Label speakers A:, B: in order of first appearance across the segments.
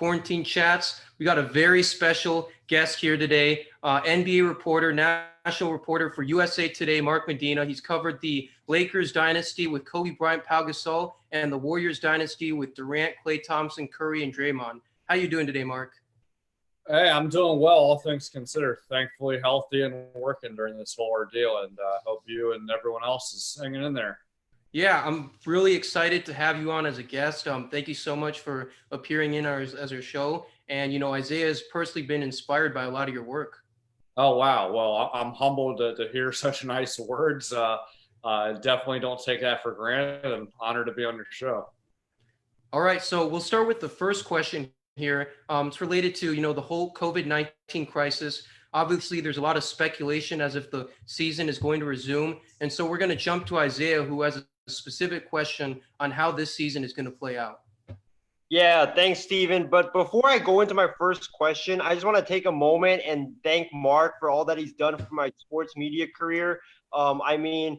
A: Quarantine Chats. We got a very special guest here today, NBA reporter, national reporter for USA Today, Mark Medina. He's covered the Lakers dynasty with Kobe Bryant, Pau Gasol, and the Warriors dynasty with Durant, Klay Thompson, Curry, and Draymond. How you doing today, Mark?
B: Hey, I'm doing well, all things considered. Thankfully healthy and working during this whole ordeal, and hope you and everyone else is hanging in there.
A: Yeah, I'm really excited to have you on as a guest. Thank you so much for appearing in as our show. And, Isaiah has personally been inspired by a lot of your work.
B: Oh, wow. Well, I'm humbled to hear such nice words. Definitely don't take that for granted. I'm honored to be on your show.
A: All right, so we'll start with the first question here. It's related to, the whole COVID-19 crisis. Obviously, there's a lot of speculation as if the season is going to resume. And so we're going to jump to Isaiah, who has a specific question on how this season is going to play out.
C: Yeah, thanks, Steven. But before I go into my first question, I just want to take a moment and thank Mark for all that he's done for my sports media career. I met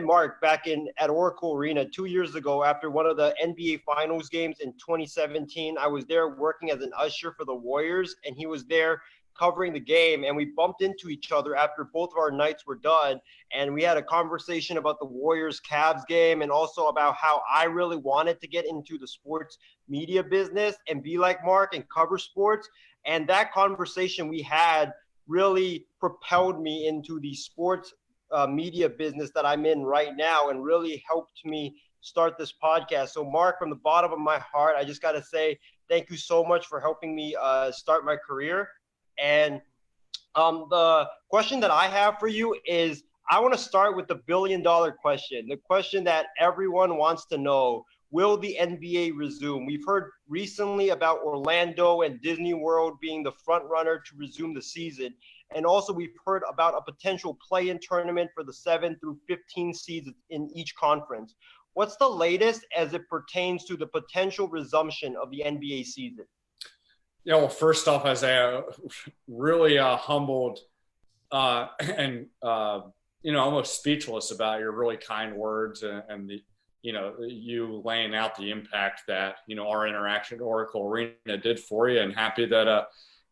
C: Mark back at Oracle Arena 2 years ago after one of the NBA Finals games in 2017. I was there working as an usher for the Warriors, and he was there covering the game, and we bumped into each other after both of our nights were done, and we had a conversation about the Warriors-Cavs game and also about how I really wanted to get into the sports media business and be like Mark and cover sports. And that conversation we had really propelled me into the sports media business that I'm in right now and really helped me start this podcast. So Mark, from the bottom of my heart, I just got to say thank you so much for helping me start my career. And the question that I have for you is, I want to start with the billion-dollar question, the question that everyone wants to know. Will the NBA resume? We've heard recently about Orlando and Disney World being the front runner to resume the season. And also we've heard about a potential play-in tournament for the 7 through 15 seeds in each conference. What's the latest as it pertains to the potential resumption of the NBA season?
B: Yeah, well, first off, Isaiah, really humbled and almost speechless about your really kind words and the, you laying out the impact that, our interaction at Oracle Arena did for you, and happy that,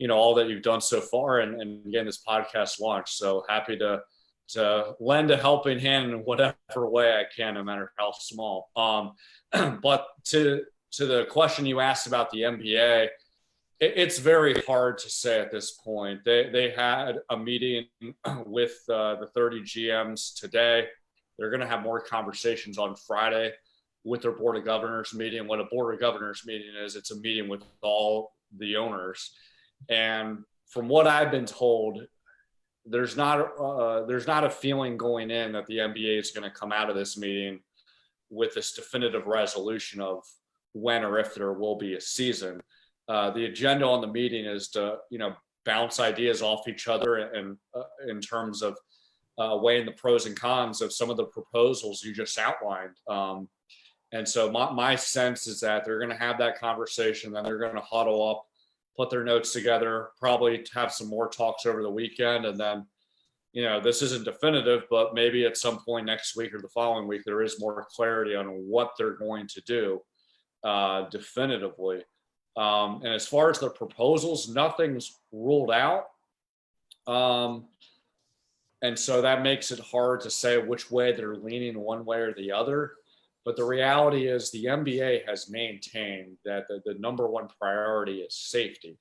B: all that you've done so far and getting this podcast launched. So happy to lend a helping hand in whatever way I can, no matter how small. But to the question you asked about the NBA, it's very hard to say at this point. They had a meeting with the 30 GMs today. They're going to have more conversations on Friday with their board of governors meeting. What a board of governors meeting is, it's a meeting with all the owners. And from what I've been told, there's not a feeling going in that the NBA is going to come out of this meeting with this definitive resolution of when or if there will be a season. The agenda on the meeting is to, bounce ideas off each other and in terms of weighing the pros and cons of some of the proposals you just outlined. And so my sense is that they're going to have that conversation, then they're going to huddle up, put their notes together, probably have some more talks over the weekend. And then, this isn't definitive, but maybe at some point next week or the following week, there is more clarity on what they're going to do definitively. And as far as the proposals, nothing's ruled out. And so that makes it hard to say which way they're leaning one way or the other. But the reality is the NBA has maintained that the number one priority is safety.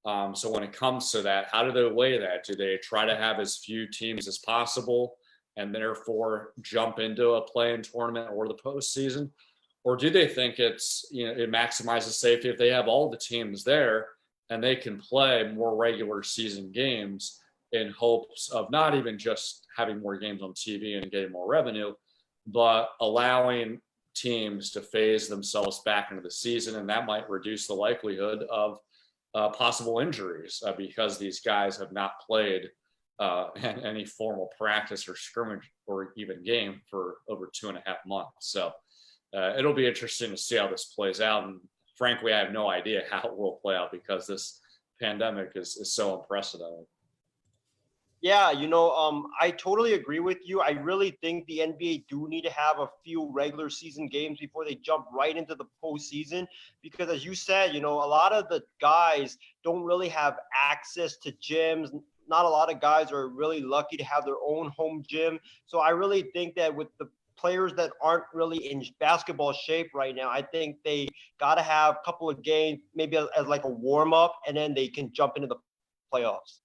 B: So when it comes to that, how do they weigh that? Do they try to have as few teams as possible and therefore jump into a play-in tournament or the postseason? Or do they think it maximizes safety if they have all the teams there and they can play more regular season games in hopes of not even just having more games on TV and getting more revenue, but allowing teams to phase themselves back into the season. And that might reduce the likelihood of possible injuries because these guys have not played any formal practice or scrimmage or even game for over 2.5 months. So it'll be interesting to see how this plays out. And frankly, I have no idea how it will play out because this pandemic is so unprecedented.
C: Yeah, I totally agree with you. I really think the NBA do need to have a few regular season games before they jump right into the postseason. Because as you said, a lot of the guys don't really have access to gyms. Not a lot of guys are really lucky to have their own home gym. So I really think that with the players that aren't really in basketball shape right now, I think they got to have a couple of games, maybe as like a warm up, and then they can jump into the playoffs.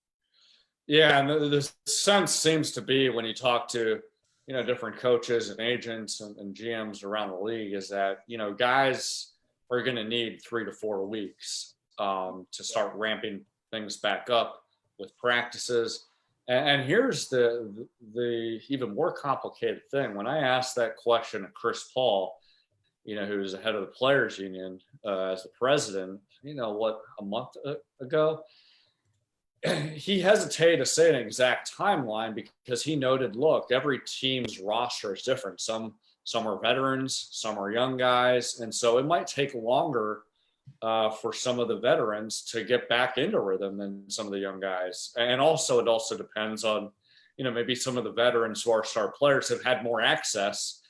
B: Yeah, and the sense seems to be when you talk to, different coaches and agents and GMs around the league is that, guys are going to need 3 to 4 weeks to start ramping things back up with practices. And here's the even more complicated thing. When I asked that question of Chris Paul, who's the head of the players union as the president, a month ago, he hesitated to say an exact timeline because he noted, look, every team's roster is different. Some are veterans, some are young guys, and so it might take longer for some of the veterans to get back into rhythm than some of the young guys. And also, it also depends on, maybe some of the veterans who are star players have had more access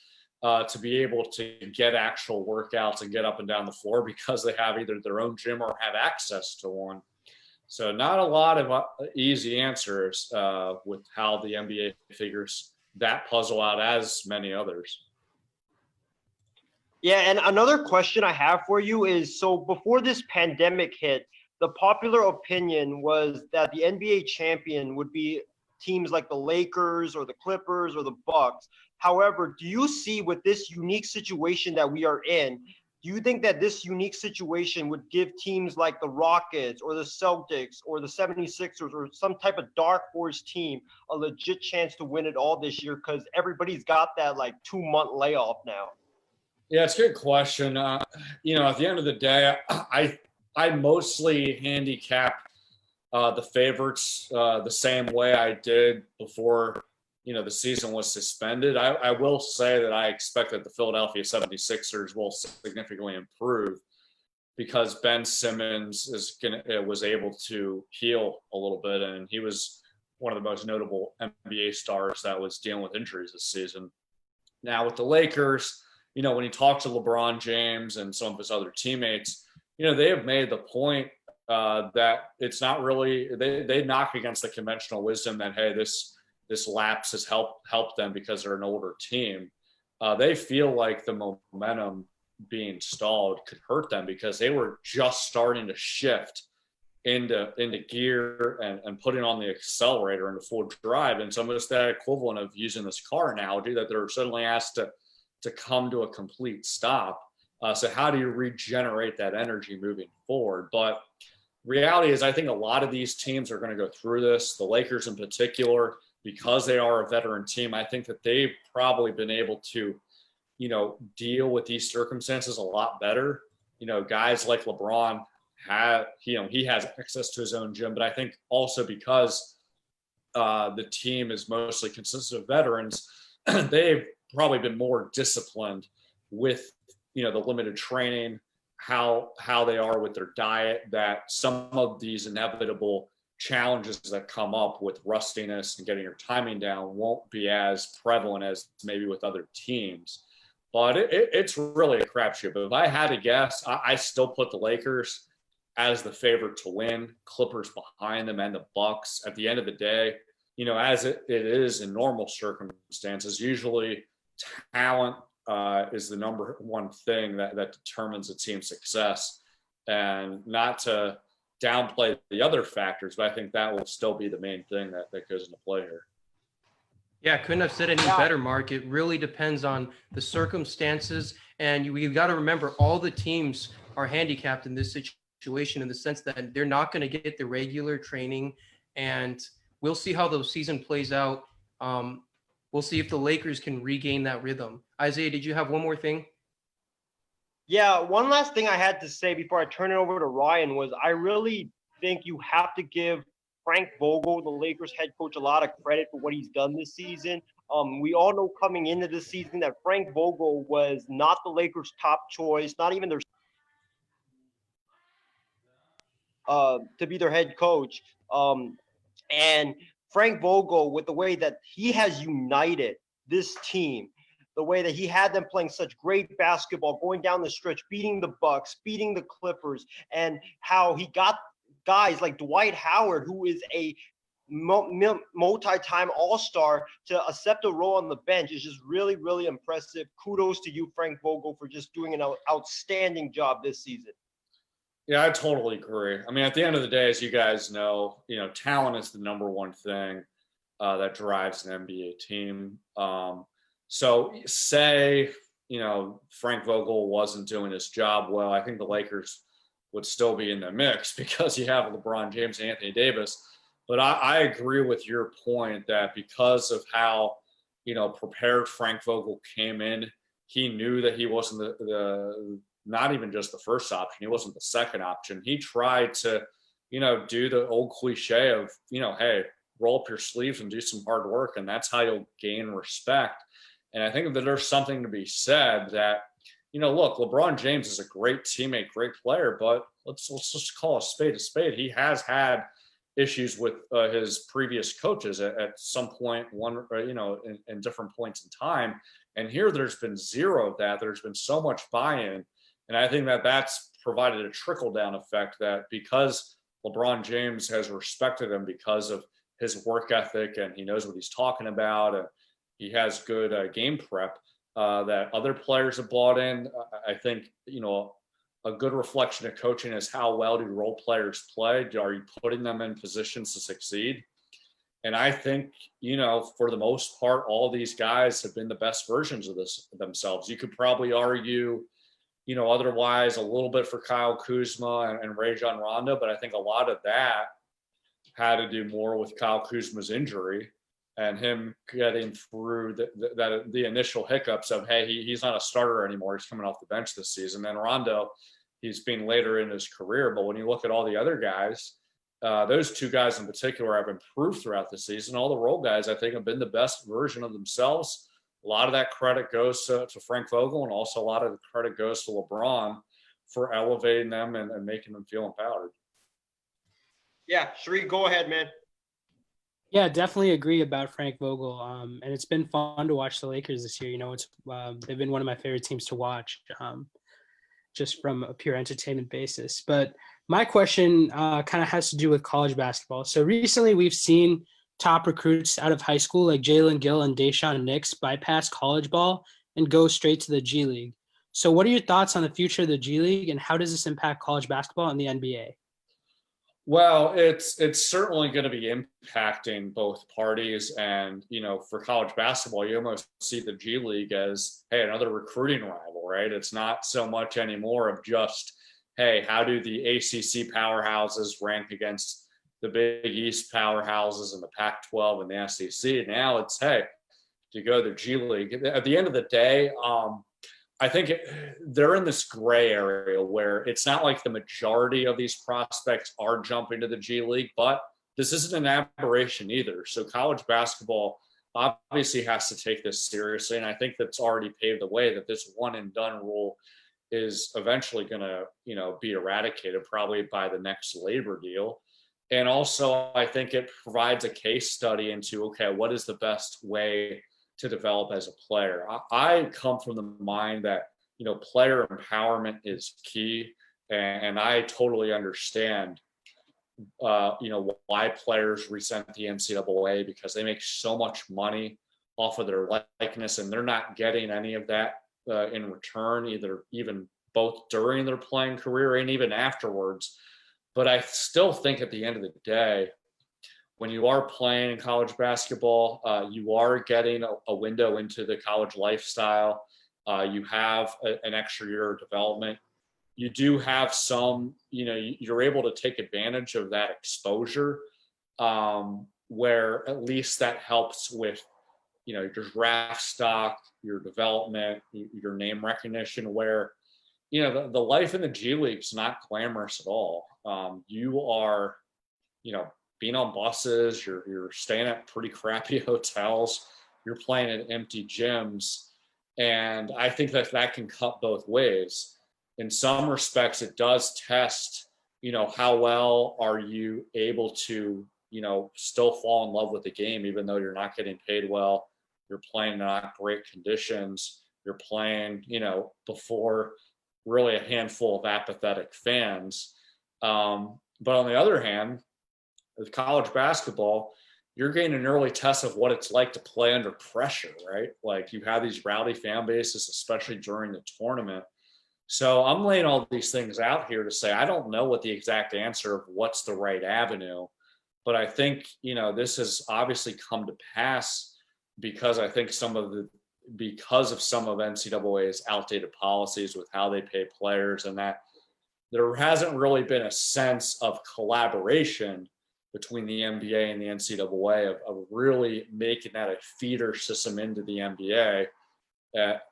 B: to be able to get actual workouts and get up and down the floor because they have either their own gym or have access to one. So not a lot of easy answers with how the NBA figures that puzzle out, as many others.
C: Yeah, and another question I have for you is, so before this pandemic hit, the popular opinion was that the NBA champion would be teams like the Lakers or the Clippers or the Bucks. However, do you see with this unique situation that we are in, do you think that this unique situation would give teams like the Rockets or the Celtics or the 76ers or some type of dark horse team a legit chance to win it all this year? Because everybody's got that like 2-month layoff now.
B: Yeah, it's a good question. At the end of the day, I mostly handicap the favorites the same way I did before, the season was suspended. I will say that I expect that the Philadelphia 76ers will significantly improve because Ben Simmons was able to heal a little bit, and he was one of the most notable NBA stars that was dealing with injuries this season. Now with the Lakers, when you talk to LeBron James and some of his other teammates, they have made the point that it's not really, they knock against the conventional wisdom that, hey, this lapse has helped them because they're an older team. They feel like the momentum being stalled could hurt them because they were just starting to shift into gear and putting on the accelerator into full drive. And so it's that equivalent of using this car analogy that they're suddenly asked to come to a complete stop. So how do you regenerate that energy moving forward? But reality is, I think a lot of these teams are going to go through this. The Lakers in particular, because they are a veteran team, I think that they've probably been able to, deal with these circumstances a lot better. Guys like LeBron he has access to his own gym, but I think also because the team is mostly consistent of veterans, they've probably been more disciplined with the limited training, how they are with their diet, that some of these inevitable challenges that come up with rustiness and getting your timing down won't be as prevalent as maybe with other teams. But it's really a crapshoot. But if I had to guess, I still put the Lakers as the favorite to win, Clippers behind them, and the Bucks. At the end of the day, as it is in normal circumstances, usually talent is the number one thing that determines a team's success. And not to downplay the other factors, but I think that will still be the main thing that goes into play here.
A: Yeah, couldn't have said any better, Mark. It really depends on the circumstances. And you got to remember, all the teams are handicapped in this situation in the sense that they're not going to get the regular training. And we'll see how the season plays out. We'll see if the Lakers can regain that rhythm. Isaiah, did you have one more thing?
C: Yeah, one last thing I had to say before I turn it over to Ryan was I really think you have to give Frank Vogel, the Lakers head coach, a lot of credit for what he's done this season. We all know coming into this season that Frank Vogel was not the Lakers' top choice, not even their to be their head coach. And Frank Vogel, with the way that he has united this team, the way that he had them playing such great basketball, going down the stretch, beating the Bucks, beating the Clippers, and how he got guys like Dwight Howard, who is a multi-time all-star, to accept a role on the bench is just really, really impressive. Kudos to you, Frank Vogel, for just doing an outstanding job this season.
B: Yeah, I totally agree. I mean, at the end of the day, as you guys know, talent is the number one thing that drives an NBA team. So say, Frank Vogel wasn't doing his job well, I think the Lakers would still be in the mix because you have LeBron James and Anthony Davis. But I agree with your point that because of how, prepared Frank Vogel came in, he knew that he wasn't the not even just the first option. He wasn't the second option. He tried to, do the old cliche of, hey, roll up your sleeves and do some hard work. And that's how you'll gain respect. And I think that there's something to be said that, look, LeBron James is a great teammate, great player, but let's just call a spade a spade. He has had issues with his previous coaches at some point, in different points in time. And here there's been zero of that. There's been so much buy-in. And I think that that's provided a trickle-down effect that because LeBron James has respected him because of his work ethic and he knows what he's talking about and he has good game prep, that other players have bought in. I think, a good reflection of coaching is how well do role players play? Are you putting them in positions to succeed? And I think, for the most part, all these guys have been the best versions of themselves. You could probably argue, otherwise a little bit for Kyle Kuzma and Rajon Rondo, but I think a lot of that had to do more with Kyle Kuzma's injury and him getting through the initial hiccups of, hey, he's not a starter anymore. He's coming off the bench this season. Then Rondo, he's been later in his career. But when you look at all the other guys, those two guys in particular have improved throughout the season. All the role guys, I think, have been the best version of themselves. A lot of that credit goes to Frank Vogel, and also a lot of the credit goes to LeBron for elevating them and making them feel empowered.
C: Yeah, Sheree, go ahead, man.
D: Yeah, definitely agree about Frank Vogel. And it's been fun to watch the Lakers this year. They've been one of my favorite teams to watch, just from a pure entertainment basis. But my question kind of has to do with college basketball. So recently we've seen top recruits out of high school like Jalen Gill and Dayshawn Nix bypass college ball and go straight to the G League. So what are your thoughts on the future of the G League and how does this impact college basketball and the NBA?
B: Well, it's certainly going to be impacting both parties. And, for college basketball, you almost see the G League as, hey, another recruiting rival, right? It's not so much anymore of just, hey, how do the ACC powerhouses rank against the Big East powerhouses and the Pac-12 and the SEC? Now it's, hey, to go to the G League. At the end of the day, I think they're in this gray area where it's not like the majority of these prospects are jumping to the G League, but this isn't an aberration either. So college basketball obviously has to take this seriously. And I think that's already paved the way that this one and done rule is eventually going to, be eradicated probably by the next labor deal. And also I think it provides a case study into, okay, what is the best way to develop as a player? I come from the mind that, player empowerment is key. And I totally understand, why players resent the NCAA because they make so much money off of their likeness and they're not getting any of that in return, even both during their playing career and even afterwards. But I still think at the end of the day, when you are playing in college basketball, you are getting a window into the college lifestyle. You have an extra year of development. You do have some, you're able to take advantage of that exposure, where at least that helps with, your draft stock, your development, your name recognition, where, the life in the G League is not glamorous at all. You are, being on buses, you're staying at pretty crappy hotels, you're playing at empty gyms. And I think that can cut both ways. In some respects, it does test, how well are you able to, still fall in love with the game, even though you're not getting paid well. You're playing in not great conditions. You're playing, before really a handful of apathetic fans. But on the other hand, with college basketball, you're getting an early test of what it's like to play under pressure, right? Like you have these rowdy fan bases, especially during the tournament. So I'm laying all these things out here to say I don't know what the exact answer of what's the right avenue, but I think this has obviously come to pass because I think because of some of NCAA's outdated policies with how they pay players, and that there hasn't really been a sense of collaboration between the NBA and the NCAA of really making that a feeder system into the NBA.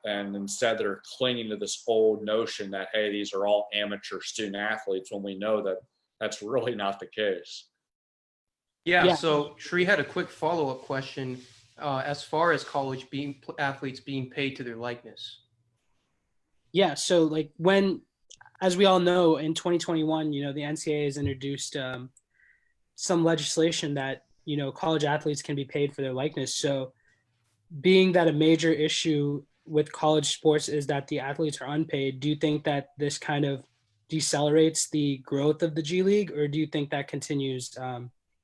B: And instead they're clinging to this old notion that, hey, these are all amateur student athletes, when we know that that's really not the case.
A: Yeah. So Shree had a quick follow-up question as far as college athletes being paid to their likeness.
D: Yeah. So like as we all know, in 2021, the NCAA has introduced some legislation that, college athletes can be paid for their likeness. So being that a major issue with college sports is that the athletes are unpaid, do you think that this kind of decelerates the growth of the G League, or do you think that continues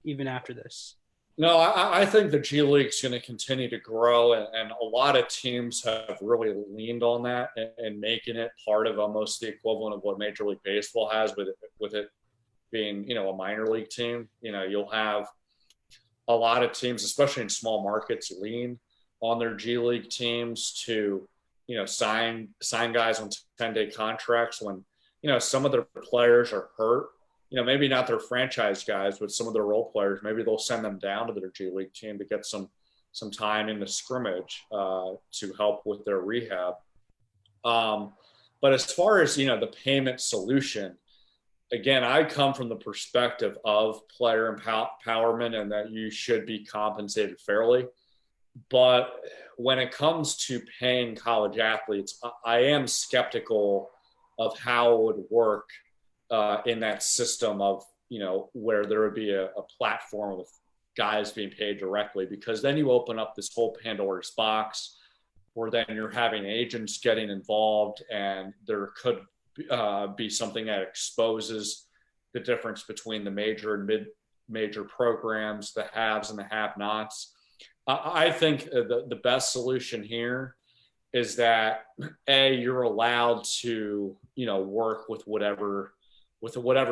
D: even after this?
B: No, I think the G League is going to continue to grow, and a lot of teams have really leaned on that and making it part of almost the equivalent of what Major League Baseball has with it being, a minor league team. You'll have a lot of teams, especially in small markets, lean on their G League teams to, sign guys on 10-day contracts when, some of their players are hurt. Maybe not their franchise guys, but some of their role players, maybe they'll send them down to their G League team to get some time in the scrimmage to help with their rehab. But as far as, the payment solution, again, I come from the perspective of player empowerment and that you should be compensated fairly. But when it comes to paying college athletes, I am skeptical of how it would work in that system of, where there would be a platform of guys being paid directly, because then you open up this whole Pandora's box where then you're having agents getting involved, and there could be something that exposes the difference between the major and mid-major programs, the haves and the have-nots. I think the best solution here is that you're allowed to, work with whatever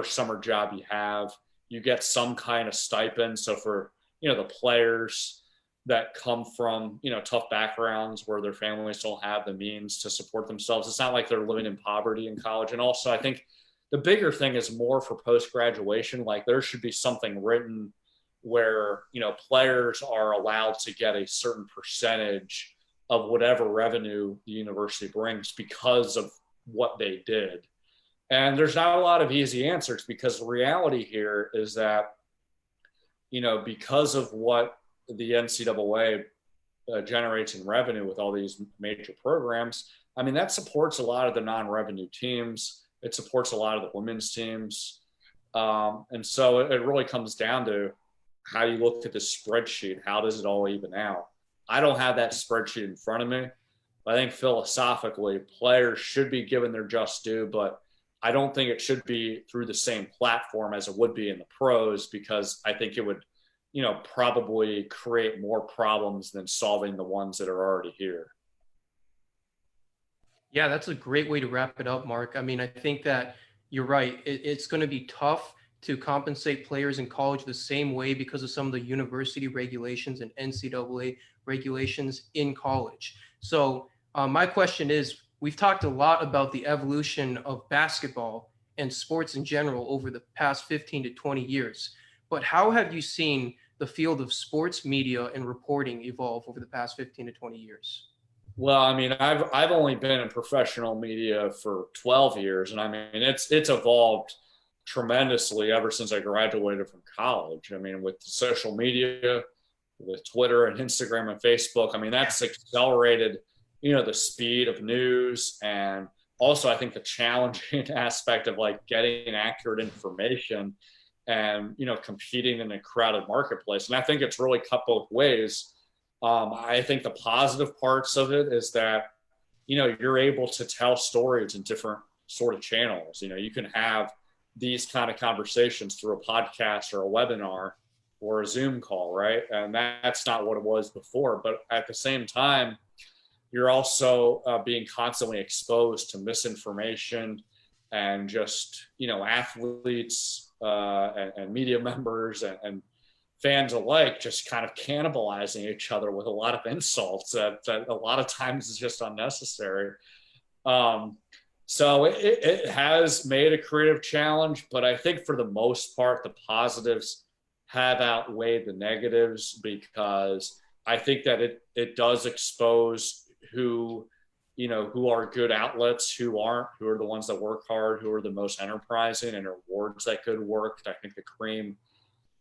B: summer job you have. You get some kind of stipend. So for, the players that come from, tough backgrounds where their families don't have the means to support themselves, it's not like they're living in poverty in college. And also I think the bigger thing is more for post-graduation. Like there should be something written where, players are allowed to get a certain percentage of whatever revenue the university brings because of what they did. And there's not a lot of easy answers, because the reality here is that, because of what the NCAA generates in revenue with all these major programs, I mean, that supports a lot of the non-revenue teams. It supports a lot of the women's teams. And so it really comes down to how you look at the spreadsheet. How does it all even out? I don't have that spreadsheet in front of me. I think philosophically, players should be given their just due, but I don't think it should be through the same platform as it would be in the pros, because I think it would, probably create more problems than solving the ones that are already here.
A: Yeah, that's a great way to wrap it up, Mark. I mean, I think that you're right. It's going to be tough to compensate players in college the same way because of some of the university regulations and NCAA regulations in college. So my question is, we've talked a lot about the evolution of basketball and sports in general over the past 15 to 20 years. But how have you seen the field of sports media and reporting evolve over the past 15 to 20 years?
B: Well, I mean, I've only been in professional media for 12 years, and I mean, it's evolved tremendously ever since I graduated from college. I mean, with social media, with Twitter and Instagram and Facebook, I mean, that's accelerated, the speed of news, and also I think the challenging aspect of like getting accurate information. and, competing in a crowded marketplace. And I think it's really cut both ways. I think the positive parts of it is that, you're able to tell stories in different sort of channels. You can have these kind of conversations through a podcast or a webinar or a Zoom call, right? And that's not what it was before. But at the same time, you're also being constantly exposed to misinformation and just, athletes and media members and fans alike just kind of cannibalizing each other with a lot of insults that a lot of times is just unnecessary. So it has made a creative challenge, but I think for the most part, the positives have outweighed the negatives, because I think that it does expose who are good outlets, who aren't, who are the ones that work hard, who are the most enterprising and rewards that good work. I think the cream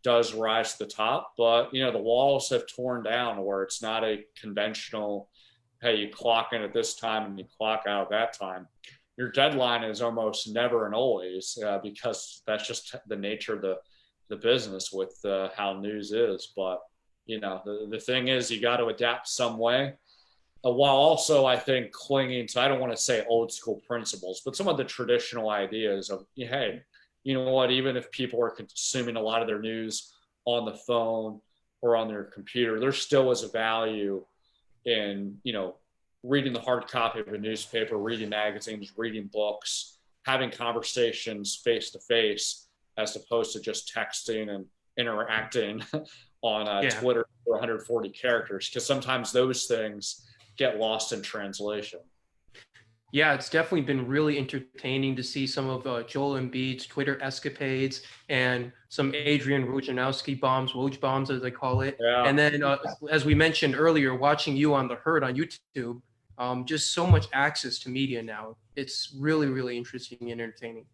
B: does rise to the top, but the walls have torn down where it's not a conventional, hey, you clock in at this time and you clock out at that time. Your deadline is almost never and always, because that's just the nature of the business with how news is. But the thing is, you got to adapt some way, while also, I think, clinging to, I don't want to say old school principles, but some of the traditional ideas of, hey, you know what, even if people are consuming a lot of their news on the phone or on their computer, there still is a value in, reading the hard copy of a newspaper, reading magazines, reading books, having conversations face to face, as opposed to just texting and interacting on Twitter for 140 characters, because sometimes those things get lost in translation.
A: Yeah, it's definitely been really entertaining to see some of Joel Embiid's Twitter escapades and some Adrian Wojnarowski bombs, Woj bombs as they call it.
B: Yeah.
A: And then, as we mentioned earlier, watching you on The Herd on YouTube, just so much access to media now. It's really, really interesting and entertaining.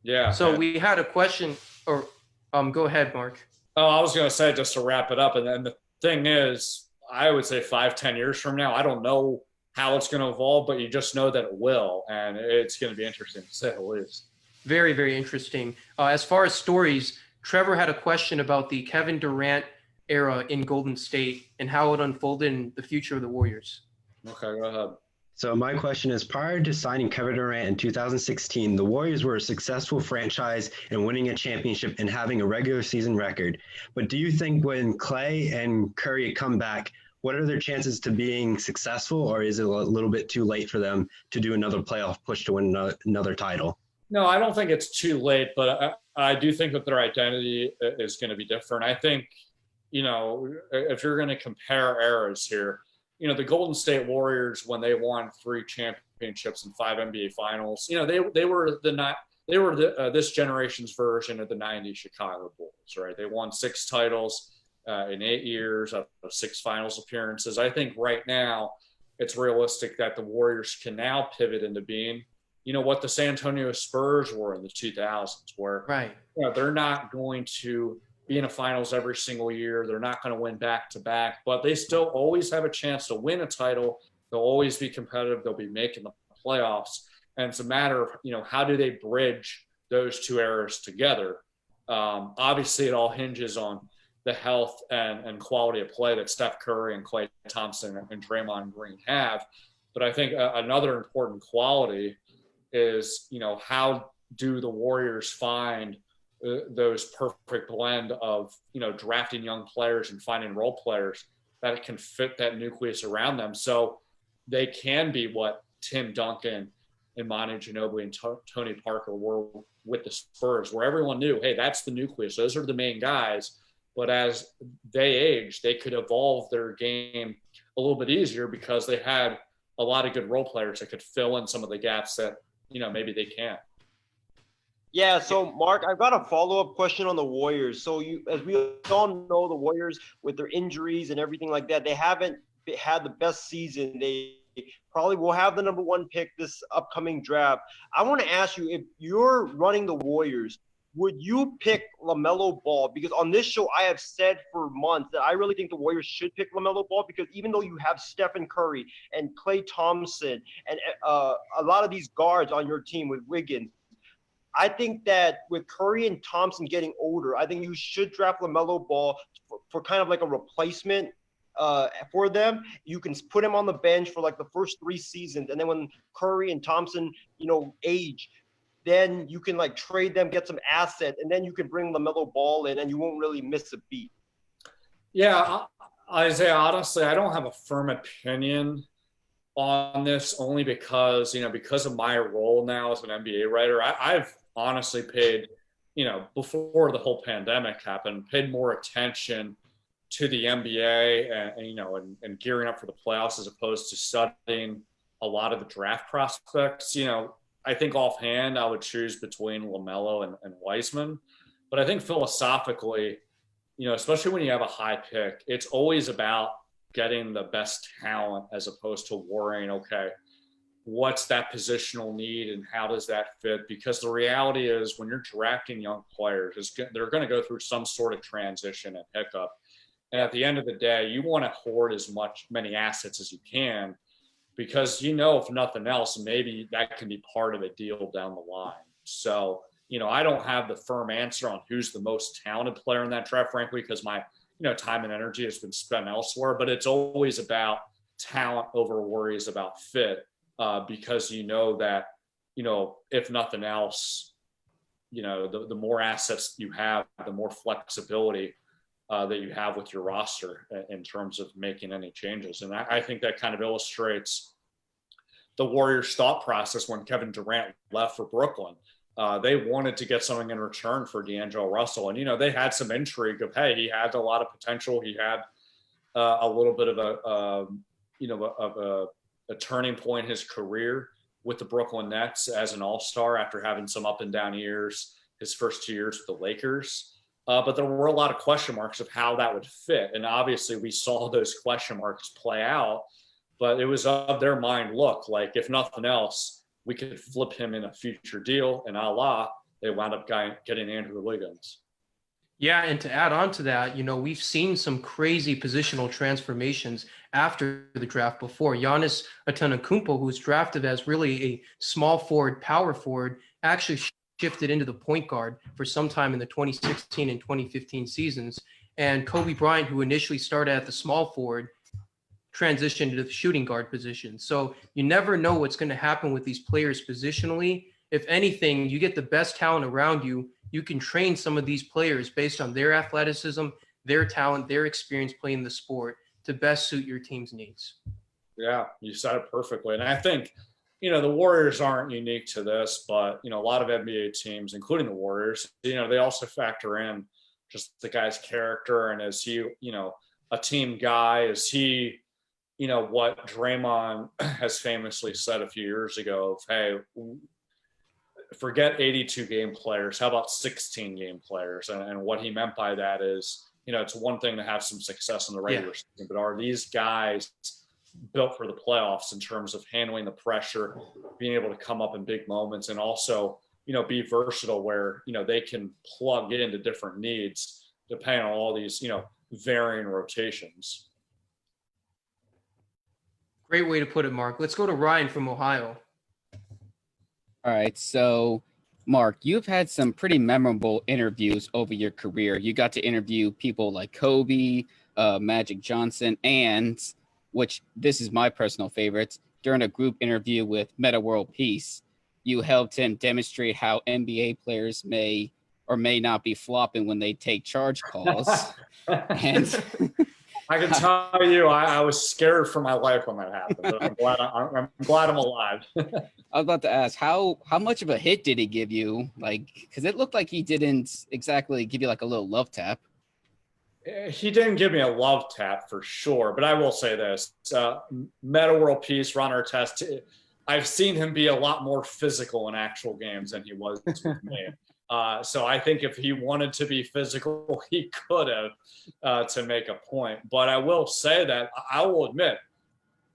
B: Yeah.
A: So we had a question, or go ahead, Mark.
B: Oh, I was going to say, just to wrap it up, and then the thing is, I would say 5-10 years from now, I don't know how it's going to evolve, but you just know that it will, and it's going to be interesting to say the least.
A: Very, very interesting. As far as stories, Trevor had a question about the Kevin Durant era in Golden State and how it unfolded in the future of the Warriors.
B: Okay, go ahead.
E: So my question is, prior to signing Kevin Durant in 2016, the Warriors were a successful franchise in winning a championship and having a regular season record. But do you think when Clay and Curry come back, what are their chances to being successful, or is it a little bit too late for them to do another playoff push to win another title?
B: No, I don't think it's too late, but I do think that their identity is going to be different. I think, if you're going to compare eras here, the Golden State Warriors, when they won 3 championships and 5 NBA finals, they were this generation's version of the '90s Chicago Bulls, right? They won 6 titles in 8 years of 6 finals appearances. I think right now it's realistic that the Warriors can now pivot into being, what the San Antonio Spurs were in the 2000s, where they're not going to be in a finals every single year. They're not going to win back to back, but they still always have a chance to win a title. They'll always be competitive. They'll be making the playoffs. And it's a matter of, how do they bridge those 2 eras together? Obviously, it all hinges on the health and quality of play that Steph Curry and Klay Thompson and Draymond Green have. But I think another important quality is, how do the Warriors find those perfect blend of, drafting young players and finding role players that can fit that nucleus around them, so they can be what Tim Duncan and Manu Ginobili and Tony Parker were with the Spurs, where everyone knew, hey, that's the nucleus. Those are the main guys. But as they aged, they could evolve their game a little bit easier because they had a lot of good role players that could fill in some of the gaps that, maybe they can't.
C: Yeah, so Mark, I've got a follow-up question on the Warriors. So as we all know, the Warriors, with their injuries and everything like that, they haven't had the best season. They probably will have the number 1 pick this upcoming draft. I want to ask you, if you're running the Warriors, would you pick LaMelo Ball? Because on this show, I have said for months that I really think the Warriors should pick LaMelo Ball, because even though you have Stephen Curry and Klay Thompson and a lot of these guards on your team with Wiggins, I think that with Curry and Thompson getting older, I think you should draft LaMelo Ball for kind of like a replacement for them. You can put him on the bench for like the first 3 seasons, and then when Curry and Thompson, age, then you can like trade them, get some assets, and then you can bring LaMelo Ball in, and you won't really miss a beat.
B: Yeah, Isaiah, honestly, I don't have a firm opinion on this only because, because of my role now as an NBA writer, I've honestly paid, before the whole pandemic happened, paid more attention to the NBA and gearing up for the playoffs as opposed to studying a lot of the draft prospects. I think offhand I would choose between LaMelo and Wiseman, but I think philosophically, especially when you have a high pick, it's always about getting the best talent as opposed to worrying, okay, what's that positional need and how does that fit? Because the reality is when you're drafting young players, they're going to go through some sort of transition and hiccup. And at the end of the day, you want to hoard many assets as you can, because, if nothing else, maybe that can be part of a deal down the line. So, I don't have the firm answer on who's the most talented player in that draft, frankly, because my, time and energy has been spent elsewhere, but it's always about talent over worries about fit, because that, if nothing else, the more assets you have, the more flexibility that you have with your roster in terms of making any changes. And I think that kind of illustrates the Warriors' thought process when Kevin Durant left for Brooklyn. They wanted to get something in return for D'Angelo Russell. And, they had some intrigue of, hey, he had a lot of potential. He had a little bit of a turning point in his career with the Brooklyn Nets as an all-star after having some up and down years, his first 2 years with the Lakers. But there were a lot of question marks of how that would fit. And obviously we saw those question marks play out, but it was of their mind, look, like if nothing else, we could flip him in a future deal, and they wound up getting Andrew Wiggins.
A: Yeah, and to add on to that, we've seen some crazy positional transformations after the draft before. Giannis Antetokounmpo, who was drafted as really a small forward, power forward, actually shifted into the point guard for some time in the 2016 and 2015 seasons. And Kobe Bryant, who initially started at the small forward, transitioned to the shooting guard position. So you never know what's going to happen with these players positionally. If anything, you get the best talent around you. You can train some of these players based on their athleticism, their talent, their experience playing the sport to best suit your team's needs.
B: Yeah, you said it perfectly. And I think, the Warriors aren't unique to this, but, a lot of NBA teams, including the Warriors, they also factor in just the guy's character. And is he, a team guy? Is he, what Draymond has famously said a few years ago of, hey, forget 82 game players. How about 16 game players? And what he meant by that is, it's one thing to have some success in the regular season, but are these guys built for the playoffs in terms of handling the pressure, being able to come up in big moments, and also, be versatile where, they can plug into different needs depending on all these, varying rotations.
A: Great way to put it, Mark. Let's go to Ryan from Ohio.
F: All right. So, Mark, you've had some pretty memorable interviews over your career. You got to interview people like Kobe, Magic Johnson, and, which this is my personal favorite, during a group interview with Meta World Peace, you helped him demonstrate how NBA players may or may not be flopping when they take charge calls. And
B: I can tell you, I was scared for my life when that happened. I'm glad I'm alive.
F: I was about to ask, how much of a hit did he give you? Like, because it looked like he didn't exactly give you like a little love tap.
B: He didn't give me a love tap for sure, but I will say this: Meta World Peace, Ron Artest, I've seen him be a lot more physical in actual games than he was with me. So I think if he wanted to be physical, he could have to make a point. But I will say that I will admit,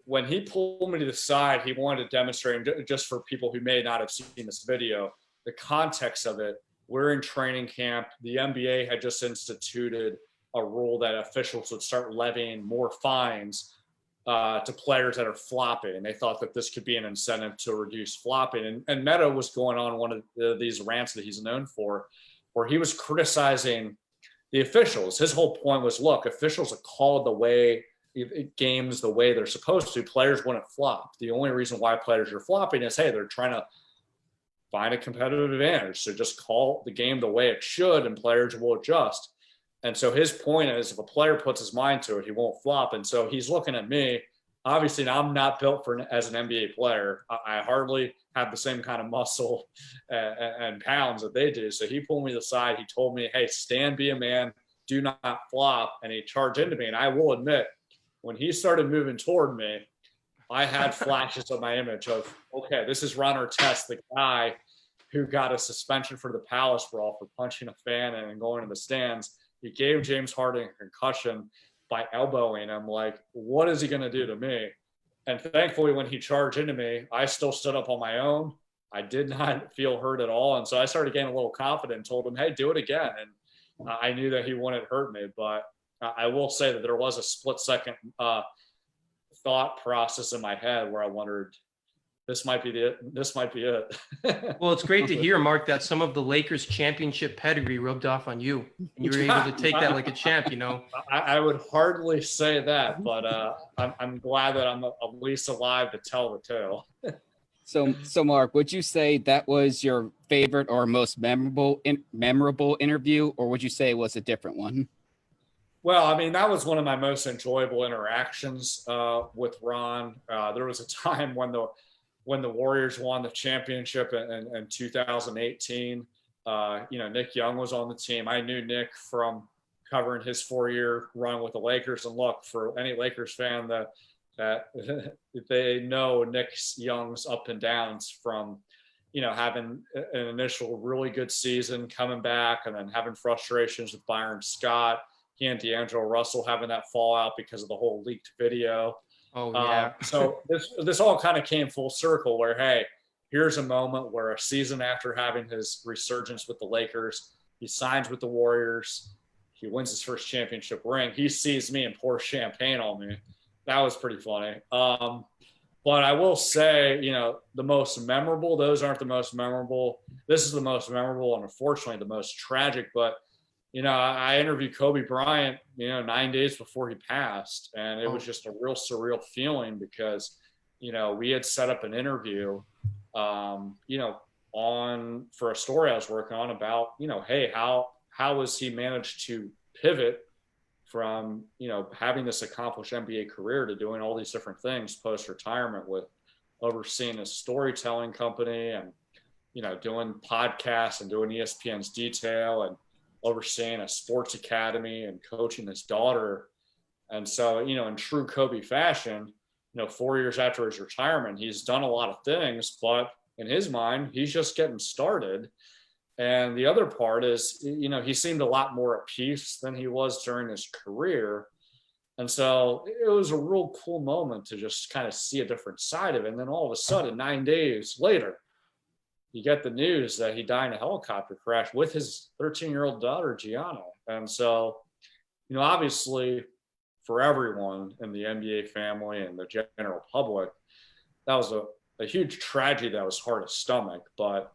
B: when he pulled me to the side, he wanted to demonstrate, and just for people who may not have seen this video, the context of it. We're in training camp. The NBA had just instituted a rule that officials would start levying more fines to players that are flopping. And they thought that this could be an incentive to reduce flopping. And Meta was going on one of these rants that he's known for, where he was criticizing the officials. His whole point was, look, officials have called the way games the way they're supposed to. Players wouldn't flop. The only reason why players are flopping is, hey, they're trying to find a competitive advantage. So just call the game the way it should, and players will adjust. And so his point is, if a player puts his mind to it, he won't flop. And so he's looking at me. Obviously, I'm not built as an NBA player. I hardly have the same kind of muscle and pounds that they do. So he pulled me aside. He told me, hey, stand, be a man, do not flop. And he charged into me. And I will admit, when he started moving toward me, I had flashes of my image of, okay, this is Ron Artest, the guy who got a suspension for the Palace Brawl for punching a fan and going to the stands. He gave James Harden a concussion by elbowing him. Like, what is he going to do to me? And thankfully, when he charged into me, I still stood up on my own. I did not feel hurt at all. And so I started getting a little confident and told him, hey, do it again. And I knew that he wouldn't hurt me. But I will say that there was a split second thought process in my head where I wondered, this might be it. This might be it.
A: Well, it's great to hear, Mark, that some of the Lakers championship pedigree rubbed off on you, and you were able to take that like a champ.
B: I would hardly say that, but I'm glad that I'm at least alive to tell the tale.
F: So Mark, would you say that was your favorite or most memorable interview, or would you say it was a different one?
B: Well, I mean, that was one of my most enjoyable interactions with Ron. There was a time when the Warriors won the championship in 2018. Nick Young was on the team. I knew Nick from covering his 4-year run with the Lakers. And look, for any Lakers fan that they know Nick Young's up and downs from, having an initial really good season, coming back, and then having frustrations with Byron Scott. He and D'Angelo Russell having that fallout because of the whole leaked video.
A: Oh, yeah.
B: So this all kind of came full circle where, hey, here's a moment where a season after having his resurgence with the Lakers, he signs with the Warriors. He wins his first championship ring. He sees me and pours champagne on me. That was pretty funny. But I will say, the most memorable, those aren't the most memorable. This is the most memorable and unfortunately the most tragic. But I interviewed Kobe Bryant, 9 days before he passed. And it was just a real surreal feeling because, we had set up an interview, for a story I was working on about, hey, how has he managed to pivot from, having this accomplished NBA career to doing all these different things post-retirement with overseeing a storytelling company and, doing podcasts and doing ESPN's Detail and overseeing a sports academy and coaching his daughter. And so, in true Kobe fashion, 4 years after his retirement, he's done a lot of things, but in his mind, he's just getting started. And the other part is, he seemed a lot more at peace than he was during his career. And so it was a real cool moment to just kind of see a different side of it. And then all of a sudden, 9 days later, you get the news that he died in a helicopter crash with his 13-year-old daughter, Gianna. And so, obviously for everyone in the NBA family and the general public, that was a huge tragedy that was hard to stomach. But,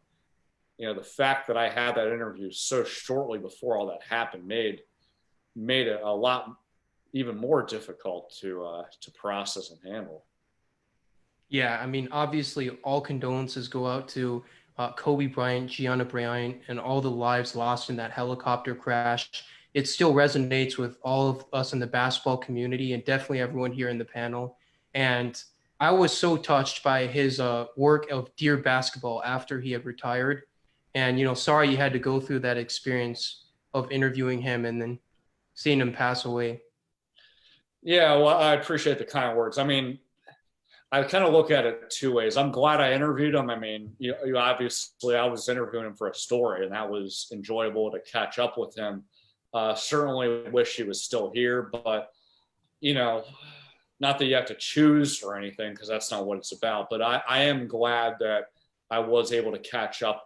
B: the fact that I had that interview so shortly before all that happened made it a lot even more difficult to process and handle.
A: Yeah, I mean, obviously, all condolences go out to Kobe Bryant, Gianna Bryant, and all the lives lost in that helicopter crash. It still resonates with all of us in the basketball community and definitely everyone here in the panel. And I was so touched by his work of Dear Basketball after he had retired. And, sorry you had to go through that experience of interviewing him and then seeing him pass away.
B: Yeah, well, I appreciate the kind words. I mean, I kind of look at it two ways. I'm glad I interviewed him. I mean, obviously I was interviewing him for a story, and that was enjoyable to catch up with him. Certainly wish he was still here, but, not that you have to choose or anything, because that's not what it's about. But I am glad that I was able to catch up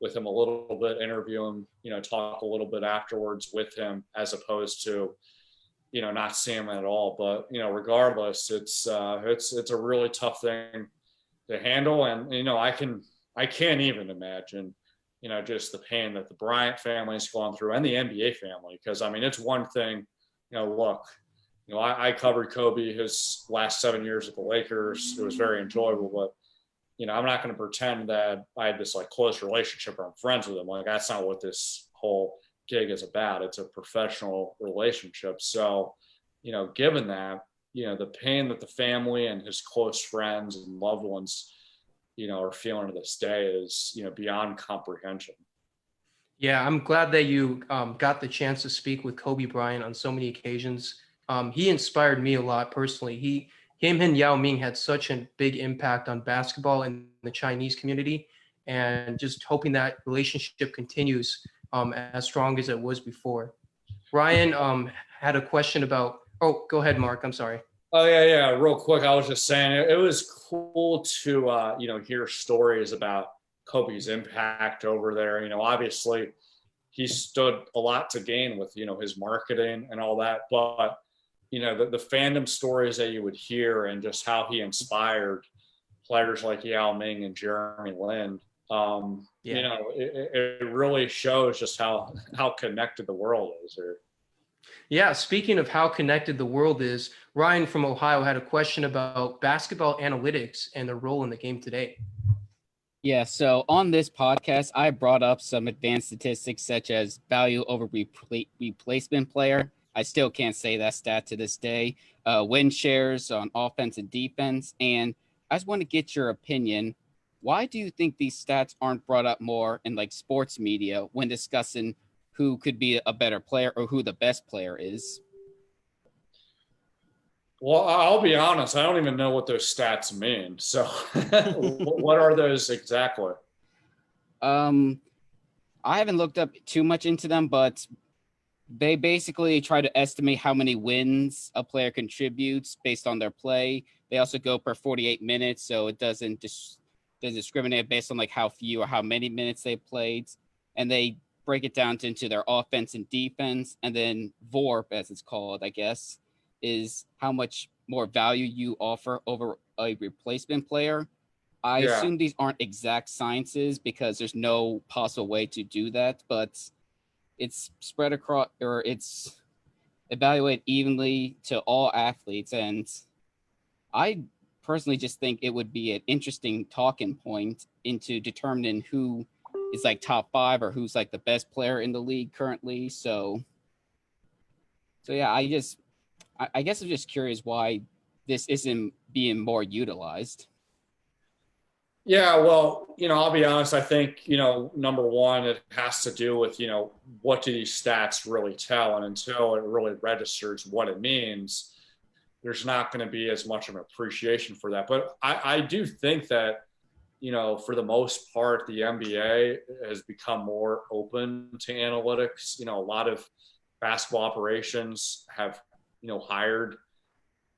B: with him a little bit, interview him, talk a little bit afterwards with him, as opposed to, not seeing him at all. But, regardless, it's a really tough thing to handle. And, I can't even imagine, just the pain that the Bryant family's gone through and the NBA family. Because, I mean, it's one thing, look, I covered Kobe his last 7 years at the Lakers. It was very enjoyable, but I'm not going to pretend that I had this like close relationship or I'm friends with him. Like, that's not what this whole gig is about. It's a professional relationship. So, given that, the pain that the family and his close friends and loved ones, are feeling to this day is, beyond comprehension.
A: Yeah, I'm glad that you got the chance to speak with Kobe Bryant on so many occasions. He inspired me a lot personally. Him and Yao Ming had such a big impact on basketball in the Chinese community, and just hoping that relationship continues as strong as it was before. Ryan had a question about. Oh, go ahead, Mark. I'm sorry.
B: Oh yeah. Real quick, I was just saying it was cool to hear stories about Kobe's impact over there. Obviously he stood a lot to gain with his marketing and all that, but the fandom stories that you would hear and just how he inspired players like Yao Ming and Jeremy Lin. It really shows just how connected the world is here.
A: Yeah, speaking of how connected the world is, Ryan from Ohio had a question about basketball analytics and their role in the game today.
F: Yeah, so on this podcast, I brought up some advanced statistics such as value over replacement player. I still can't say that stat to this day. Win shares on offense and defense. And I just want to get your opinion. Why do you think these stats aren't brought up more in like sports media when discussing who could be a better player or who the best player is?
B: Well, I'll be honest, I don't even know what those stats mean. So what are those exactly?
F: I haven't looked up too much into them, but they basically try to estimate how many wins a player contributes based on their play. They also go per 48 minutes, so it doesn't discriminate based on like how few or how many minutes they played. And they break it down into their offense and defense. And then VORP, as it's called, I guess, is how much more value you offer over a replacement player. I assume these aren't exact sciences because there's no possible way to do that, but it's spread across, or it's evaluated evenly to all athletes. And I personally just think it would be an interesting talking point into determining who is like top 5 or who's like the best player in the league currently. So yeah, I guess I'm just curious why this isn't being more utilized.
B: Yeah, well, I'll be honest. I think, number one, it has to do with, what do these stats really tell? And until it really registers what it means, there's not going to be as much of an appreciation for that. But I do think that, for the most part, the NBA has become more open to analytics. A lot of basketball operations have, hired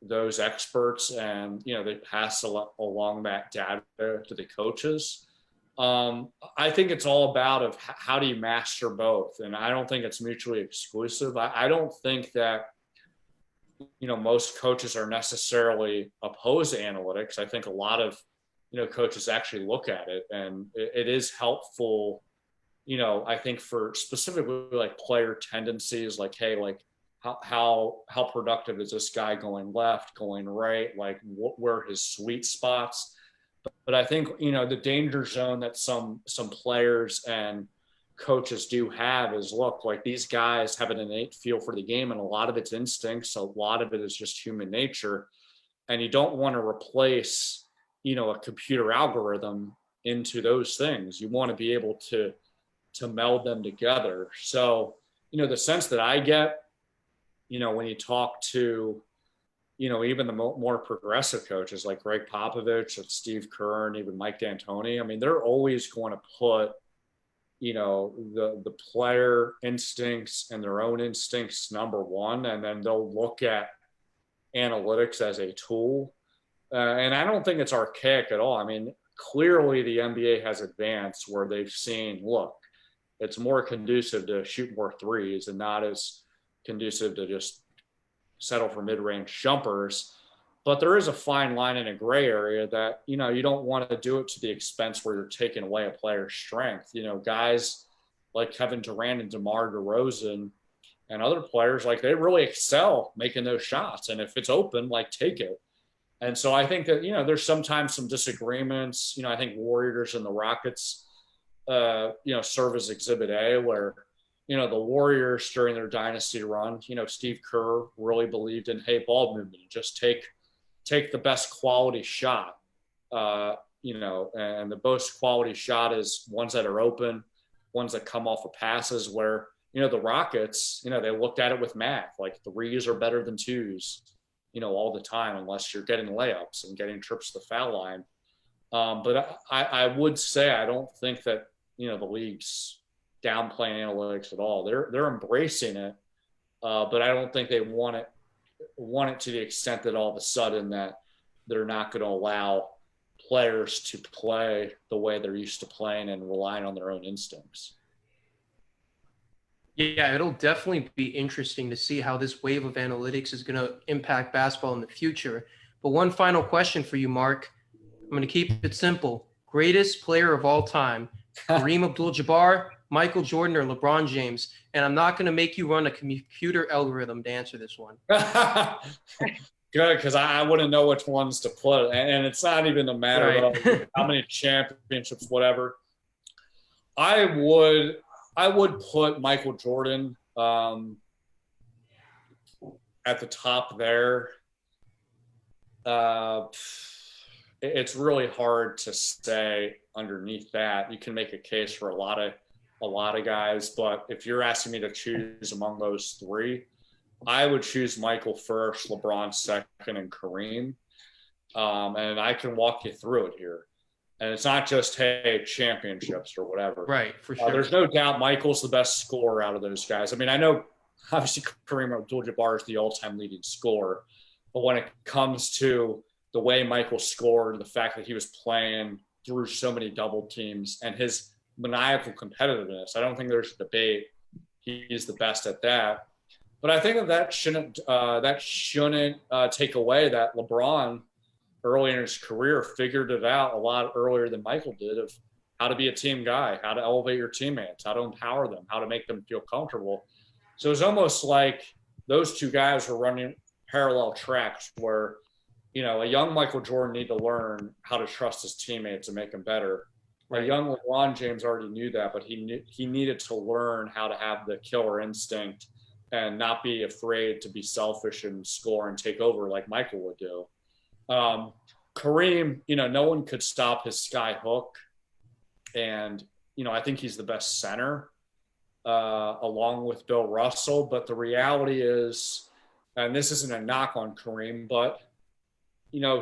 B: those experts and, they pass along that data to the coaches. I think it's all about of how do you master both? And I don't think it's mutually exclusive. I don't think that, most coaches are necessarily opposed to analytics. I think a lot of, coaches actually look at it and it is helpful, I think for specifically like player tendencies, like, hey, like, how productive is this guy going left, going right, like where are his sweet spots. But I think the danger zone that some players and coaches do have is, look, like these guys have an innate feel for the game and a lot of it's instincts, a lot of it is just human nature, and you don't want to replace a computer algorithm into those things. You want to be able to meld them together. So the sense that I get, when you talk to, even the more progressive coaches like Greg Popovich and Steve Kerr and even Mike D'Antoni, I mean, they're always going to put, the player instincts and their own instincts number one, and then they'll look at analytics as a tool. And I don't think it's archaic at all. I mean, clearly the NBA has advanced where they've seen, look, it's more conducive to shoot more threes and not as conducive to just settle for mid-range jumpers. But there is a fine line in a gray area that, you don't want to do it to the expense where you're taking away a player's strength. Guys like Kevin Durant and DeMar DeRozan and other players, like, they really excel making those shots. And if it's open, like, take it. And so I think that, there's sometimes some disagreements. I think Warriors and the Rockets, serve as Exhibit A, where, the Warriors during their dynasty run, Steve Kerr really believed in, hey, ball movement, just take the best quality shot, and the most quality shot is ones that are open, ones that come off of passes, where, the Rockets, they looked at it with math, like threes are better than twos, all the time, unless you're getting layups and getting trips to the foul line. But I would say, I don't think that, the league's downplaying analytics at all. They're embracing it, but I don't think they want it to the extent that all of a sudden that they're not going to allow players to play the way they're used to playing and relying on their own instincts.
A: Yeah, it'll definitely be interesting to see how this wave of analytics is going to impact basketball in the future. But one final question for you, Mark. I'm going to keep it simple. Greatest player of all time, Kareem Abdul-Jabbar, Michael Jordan, or LeBron James? And I'm not going to make you run a computer algorithm to answer this one.
B: Good, because I wouldn't know which ones to put. And it's not even a matter
A: Right.
B: of how many championships, whatever. I would put Michael Jordan at the top there. It's really hard to say underneath that. You can make a case for a lot of guys, but if you're asking me to choose among those three, I would choose Michael first, LeBron second, and Kareem. And I can walk you through it here. And it's not just, hey, championships or whatever.
A: Right, for sure.
B: There's no doubt Michael's the best scorer out of those guys. I mean, I know obviously Kareem Abdul-Jabbar is the all-time leading scorer, but when it comes to the way Michael scored, the fact that he was playing through so many double teams, and his maniacal competitiveness, I don't think there's a debate. He's the best at that. But I think that shouldn't take away that LeBron, early in his career, figured it out a lot earlier than Michael did, of how to be a team guy, how to elevate your teammates, how to empower them, how to make them feel comfortable. So it's almost like those two guys were running parallel tracks where, a young Michael Jordan needed to learn how to trust his teammates and make them better. A young LeBron James already knew that, but he needed to learn how to have the killer instinct and not be afraid to be selfish and score and take over like Michael would do. Kareem, no one could stop his sky hook. And, I think he's the best center, along with Bill Russell. But the reality is, and this isn't a knock on Kareem, but,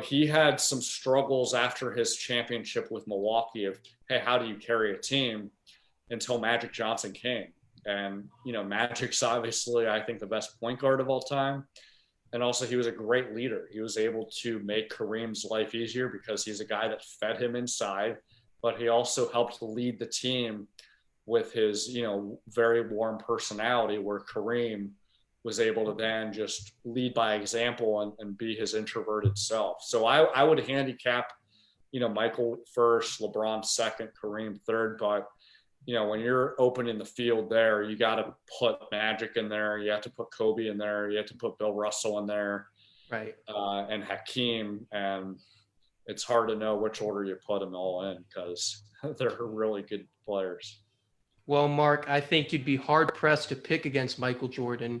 B: he had some struggles after his championship with Milwaukee of, hey, how do you carry a team, until Magic Johnson came. And, Magic's obviously, I think, the best point guard of all time. And also, he was a great leader. He was able to make Kareem's life easier because he's a guy that fed him inside, but he also helped lead the team with his, very warm personality, where Kareem was able to then just lead by example and be his introverted self. So I would handicap, Michael first, LeBron second, Kareem third. But, when you're opening the field there, you got to put Magic in there. You have to put Kobe in there. You have to put Bill Russell in there.
A: Right.
B: And Hakeem. And it's hard to know which order you put them all in, because they're really good players.
A: Well, Mark, I think you'd be hard-pressed to pick against Michael Jordan.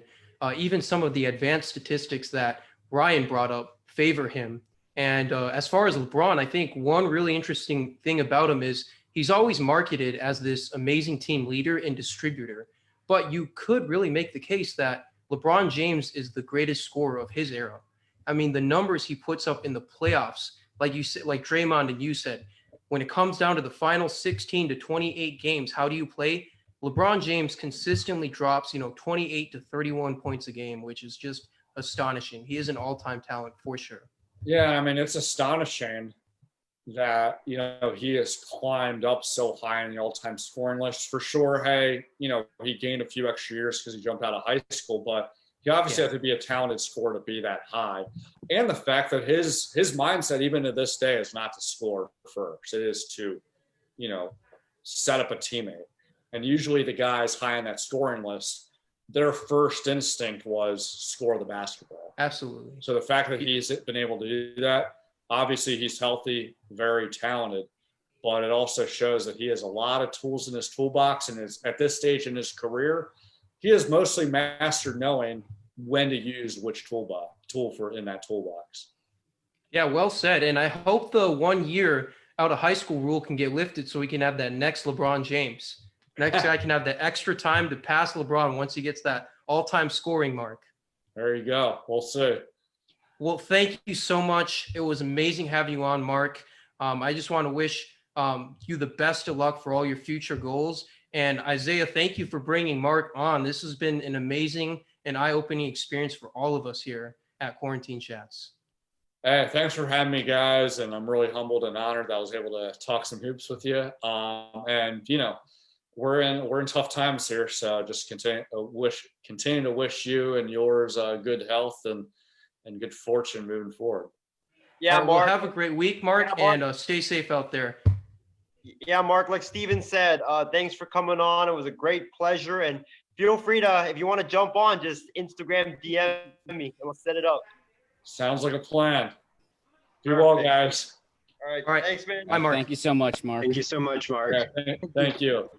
A: Even some of the advanced statistics that Ryan brought up favor him. And as far as LeBron, I think one really interesting thing about him is he's always marketed as this amazing team leader and distributor. But you could really make the case that LeBron James is the greatest scorer of his era. I mean, the numbers he puts up in the playoffs, like you said, like Draymond and you said, when it comes down to the final 16 to 28 games, how do you play? LeBron James consistently drops, 28 to 31 points a game, which is just astonishing. He is an all-time talent for sure.
B: Yeah, I mean, it's astonishing that, he has climbed up so high in the all-time scoring list. For sure, hey, he gained a few extra years because he jumped out of high school, but He obviously had to be a talented scorer to be that high. And the fact that his mindset, even to this day, is not to score first. It is to, set up a teammate. And usually the guys high on that scoring list, their first instinct was score the basketball.
A: Absolutely.
B: So the fact that he's been able to do that, obviously he's healthy, very talented, but it also shows that he has a lot of tools in his toolbox. And at this stage in his career, he has mostly mastered knowing when to use which tool in that toolbox.
A: Yeah, well said. And I hope the 1 year out of high school rule can get lifted so we can have that next LeBron James. Next guy can have that extra time to pass LeBron once he gets that all-time scoring mark.
B: There you go. We'll see.
A: Well, thank you so much. It was amazing having you on, Mark. I just want to wish you the best of luck for all your future goals. And Isaiah, thank you for bringing Mark on. This has been an amazing and eye-opening experience for all of us here at Quarantine Chats.
B: Hey, thanks for having me, guys. And I'm really humbled and honored that I was able to talk some hoops with you. And we're in tough times here, so just continue to wish you and yours good health and good fortune moving forward.
C: Yeah,
A: Mark.
C: Mark.
A: Well, have a great week, Mark, and stay safe out there.
C: Yeah, Mark, like Steven said, thanks for coming on. It was a great pleasure. And feel free to, if you want to jump on, just Instagram DM me and we'll set it up.
B: Sounds like a plan. Do well, guys.
C: All right. Thanks, man.
A: Bye, Mark.
F: Thank you so much, Mark.
E: Thank you so much, Mark.
B: Yeah, thank you.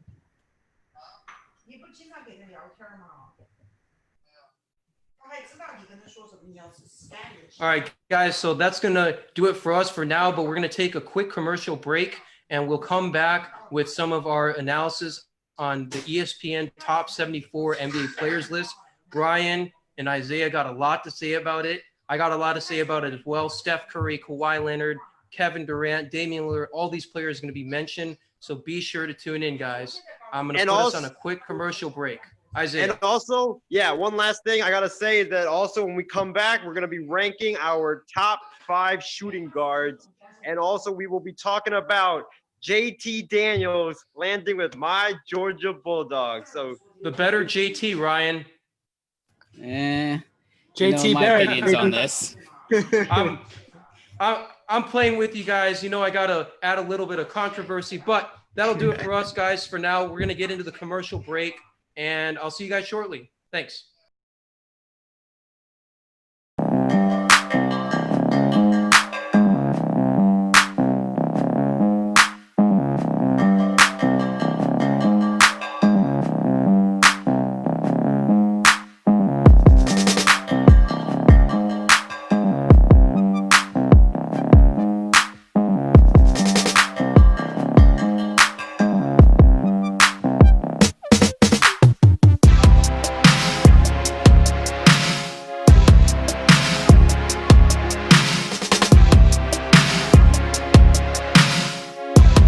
A: All right, guys, so that's going to do it for us for now, but we're going to take a quick commercial break, and we'll come back with some of our analysis on the ESPN Top 74 NBA Players list. Brian and Isaiah got a lot to say about it. I got a lot to say about it as well. Steph Curry, Kawhi Leonard, Kevin Durant, Damian Lillard, all these players are going to be mentioned, so be sure to tune in, guys. I'm going to put us on a quick commercial break. Isaiah.
C: And also, one last thing I got to say is that also when we come back, we're going to be ranking our top 5 shooting guards. And also we will be talking about JT Daniels landing with my Georgia Bulldogs. So
A: the better JT, Ryan.
D: JT
F: my
D: Barrett.
F: opinions on this.
A: I'm playing with you guys. I got to add a little bit of controversy, but that'll do it for us, guys. For now, we're going to get into the commercial break. And I'll see you guys shortly. Thanks.